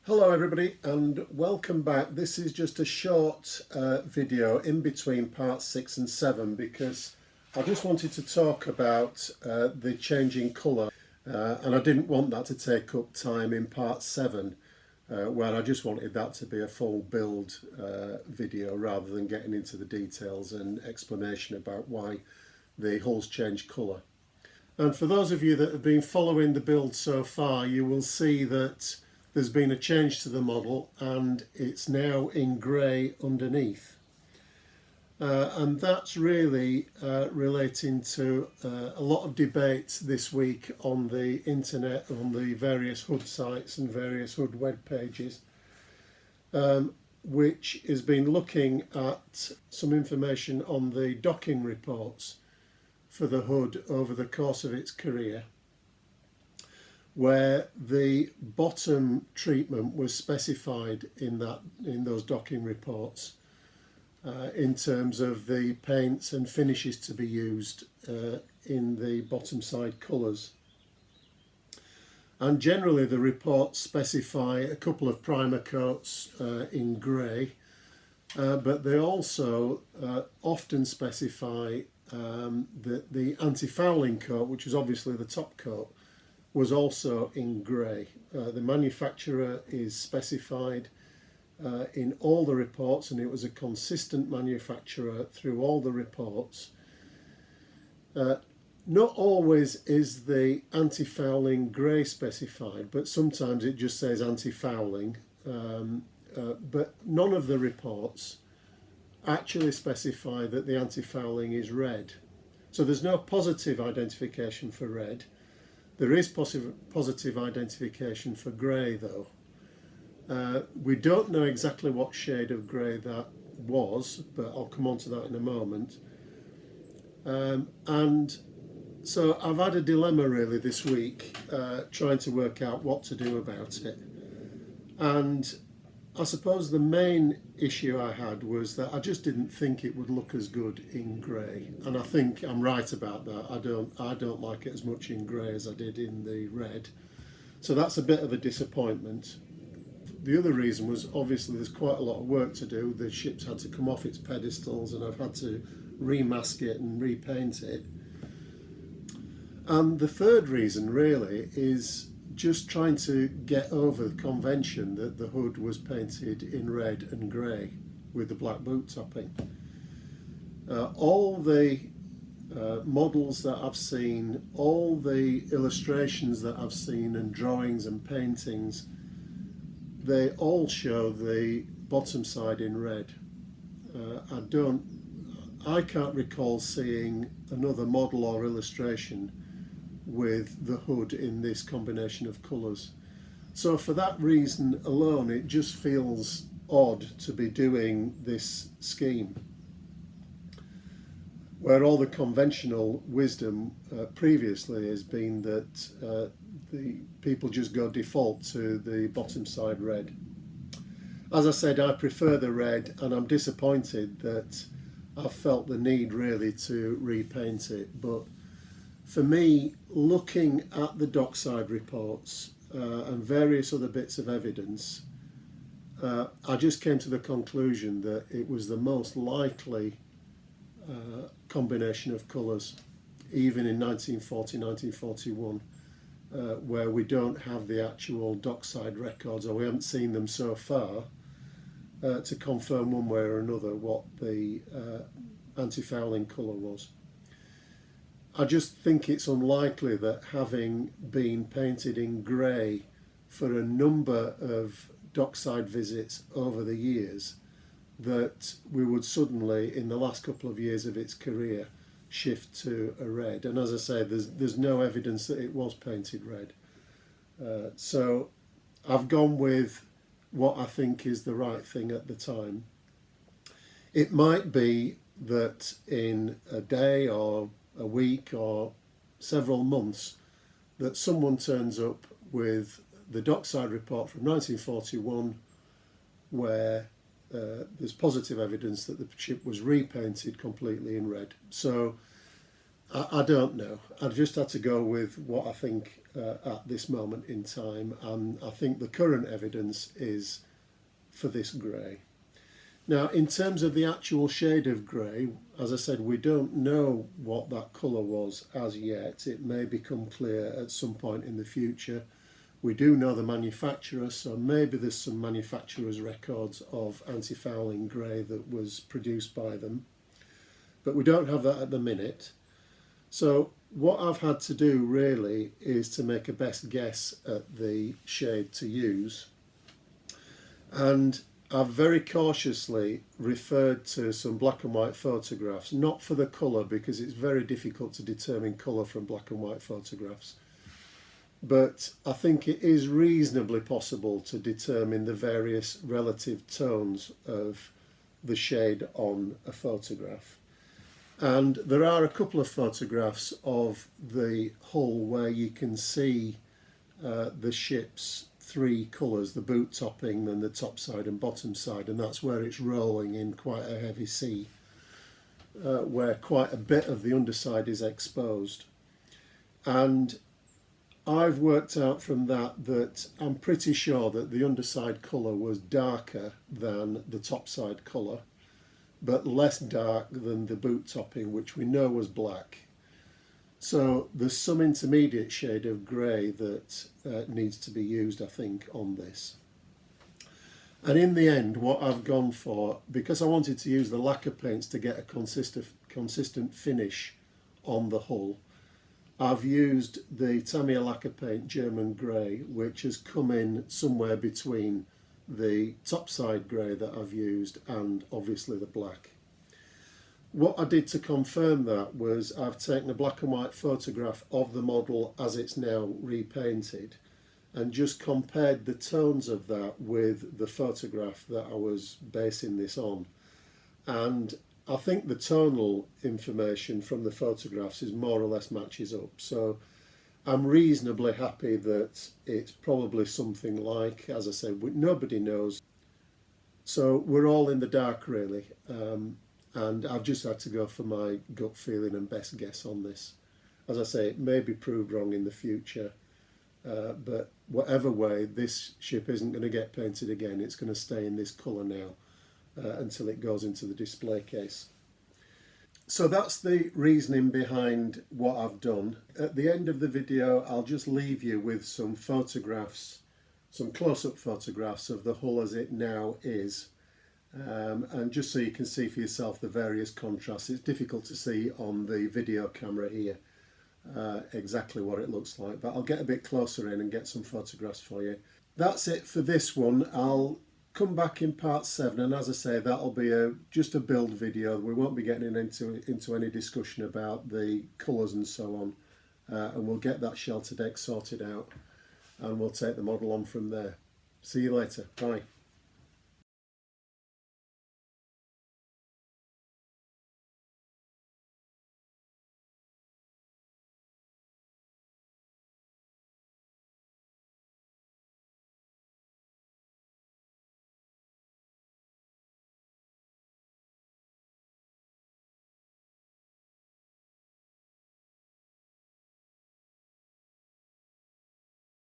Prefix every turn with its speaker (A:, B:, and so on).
A: Hello everybody and welcome back. This is just a short video in between parts 6 and 7 because I just wanted to talk about the changing colour and I didn't want that to take up time in part 7 where I just wanted that to be a full build video rather than getting into the details and explanation about why the hulls change colour. And for those of you that have been following the build so far, you will see that there's been a change to the model and it's now in grey underneath. And that's really relating to a lot of debate this week on the internet, on the various hood sites and various hood web pages, which has been looking at some information on the docking reports for the hood over the course of its career, where the bottom treatment was specified in those docking reports in terms of the paints and finishes to be used in the bottom side colours. And generally the reports specify a couple of primer coats in grey, but they also often specify that the anti-fouling coat, which is obviously the top coat, was also in grey. The manufacturer is specified in all the reports, and it was a consistent manufacturer through all the reports. Not always is the anti-fouling grey specified, but sometimes it just says anti-fouling. But none of the reports actually specify that the anti-fouling is red. So there's no positive identification for red. There is positive identification for grey though. We don't know exactly what shade of grey that was, but I'll come on to that in a moment. And so I've had a dilemma really this week trying to work out what to do about it. And I suppose the main issue I had was that I just didn't think it would look as good in grey, and I think I'm right about that. I don't like it as much in grey as I did in the red, so that's a bit of a disappointment. The other reason was obviously there's quite a lot of work to do. The ship's had to come off its pedestals and I've had to remask it and repaint it. And the third reason really is just trying to get over the convention that the hood was painted in red and grey with the black boot topping. All the models that I've seen, all the illustrations that I've seen and drawings and paintings, they all show the bottom side in red. I can't recall seeing another model or illustration with the hood in this combination of colours. So for that reason alone, it just feels odd to be doing this scheme, where all the conventional wisdom previously has been that the people just go default to the bottom side red. As I said, I prefer the red, and I'm disappointed that I've felt the need really to repaint it. But for me, looking at the dockside reports and various other bits of evidence, I just came to the conclusion that it was the most likely combination of colours, even in 1940, 1941, where we don't have the actual dockside records, or we haven't seen them so far, to confirm one way or another what the anti-fouling colour was. I just think it's unlikely that, having been painted in grey for a number of dockside visits over the years, that we would suddenly, in the last couple of years of its career, shift to a red. And as I say, there's no evidence that it was painted red. So I've gone with what I think is the right thing at the time. It might be that in a day or a week or several months that someone turns up with the dockside report from 1941 where there's positive evidence that the ship was repainted completely in red. So I don't know. I've just had to go with what I think at this moment in time, and I think the current evidence is for this grey. Now, in terms of the actual shade of grey, as I said, we don't know what that colour was as yet. It may become clear at some point in the future. We do know the manufacturer, so maybe there's some manufacturer's records of anti-fouling grey that was produced by them. But we don't have that at the minute. So what I've had to do really is to make a best guess at the shade to use. And I've very cautiously referred to some black and white photographs, not for the colour because it's very difficult to determine colour from black and white photographs. But I think it is reasonably possible to determine the various relative tones of the shade on a photograph. And there are a couple of photographs of the hull where you can see the ship's three colours, the boot topping and the top side and bottom side, and that's where it's rolling in quite a heavy sea, where quite a bit of the underside is exposed. And I've worked out from that I'm pretty sure that the underside colour was darker than the topside colour, but less dark than the boot topping, which we know was black. So there's some intermediate shade of grey that needs to be used, I think, on this. And in the end, what I've gone for, because I wanted to use the lacquer paints to get a consistent finish on the hull, I've used the Tamiya lacquer paint German grey, which has come in somewhere between the topside grey that I've used and obviously the black. What I did to confirm that was I've taken a black and white photograph of the model as it's now repainted and just compared the tones of that with the photograph that I was basing this on. And I think the tonal information from the photographs is more or less matches up. So I'm reasonably happy that it's probably something like, as I said, nobody knows. So we're all in the dark really, and I've just had to go for my gut feeling and best guess on this. As I say, it may be proved wrong in the future, but whatever way, this ship isn't going to get painted again. It's going to stay in this colour now until it goes into the display case. So that's the reasoning behind what I've done. At the end of the video, I'll just leave you with some photographs, some close-up photographs of the hull as it now is. And just so you can see for yourself the various contrasts. It's difficult to see on the video camera here exactly what it looks like, but I'll get a bit closer in and get some photographs for you. That's it for this one. I'll come back in part 7, and as I say, that'll be just a build video. We won't be getting into any discussion about the colours and so on, and we'll get that shelter deck sorted out and we'll take the model on from there. See you later. Bye.